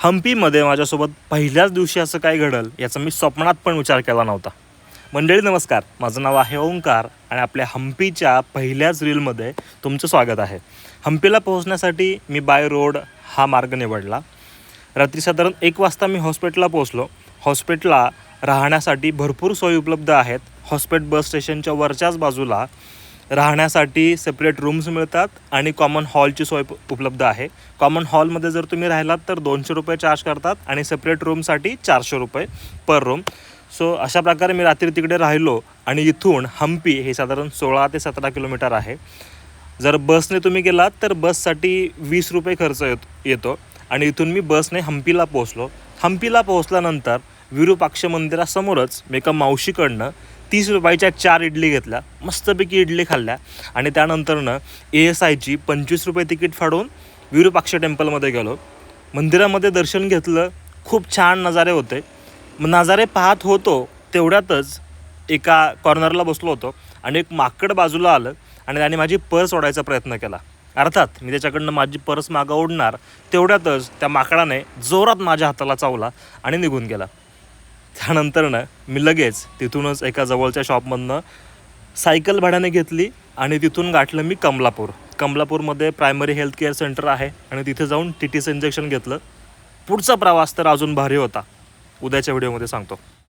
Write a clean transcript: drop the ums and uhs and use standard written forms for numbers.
हम्पीमध्ये माझ्यासोबत पहिल्याच दिवशी असं काय घडलं याचा मी स्वप्नात पण विचार केला नव्हता. मंडळी नमस्कार, माझं नाव आहे ओंकार आणि आपल्या हम्पीच्या पहिल्याच रीलमध्ये तुमचं स्वागत आहे. हम्पीला पोहोचण्यासाठी मी बाय रोड हा मार्ग निवडला. रात्री साधारण 1 वाजता मी हॉस्पिटलला पोहोचलो. हॉस्पिटलला राहण्यासाठी भरपूर सोयी उपलब्ध आहेत. हॉस्पिटल बस स्टेशनच्या वरच्याच बाजूला राहण्यासाठी सेपरेट रूम्स मिळतात आणि कॉमन हॉलची सोय उपलब्ध आहे. कॉमन हॉलमध्ये जर तुम्ही राहिलात तर 200 रुपये चार्ज करतात आणि सेपरेट रूमसाठी 400 रुपये पर रूम. सो अशा प्रकारे मी रात्री तिकडे राहिलो आणि इथून हम्पी हे साधारण 16 ते 17 किलोमीटर आहे. जर बसने तुम्ही गेलात तर बससाठी 20 रुपये खर्च येतो आणि इथून मी बसने हम्पीला पोहोचलो. हम्पीला पोहोचल्यानंतर विरूपाक्ष मंदिरासमोरच मी एका मावशीकडनं 30 रुपयाच्या 4 इडली घेतल्या. मस्तपैकी इडली खाल्ल्या आणि त्यानंतरनं ASIची 25 रुपये तिकीट फाडून विरूपाक्ष टेम्पलमध्ये गेलो. मंदिरामध्ये दर्शन घेतलं. खूप छान नजारे होते. नजारे पाहत होतो तेवढ्यातच एका कॉर्नरला बसलो होतो आणि एक माकड बाजूला आलं आणि त्याने माझी पर्स ओढायचा प्रयत्न केला. अर्थात मी त्याच्याकडनं माझी पर्स मागं ओढणार तेवढ्यातच त्या माकडाने जोरात माझ्या हाताला चावला आणि निघून गेला. त्यानंतरनं मी लगेच तिथूनच एका जवळच्या शॉपमधनं सायकल भाड्याने घेतली आणि तिथून गाठलं मी कमलापूरमध्ये प्रायमरी हेल्थ केअर सेंटर आहे आणि तिथे जाऊन TTचं इंजेक्शन घेतलं. पुढचा प्रवास तर अजून भारी होता. उद्याच्या व्हिडिओमध्ये सांगतो.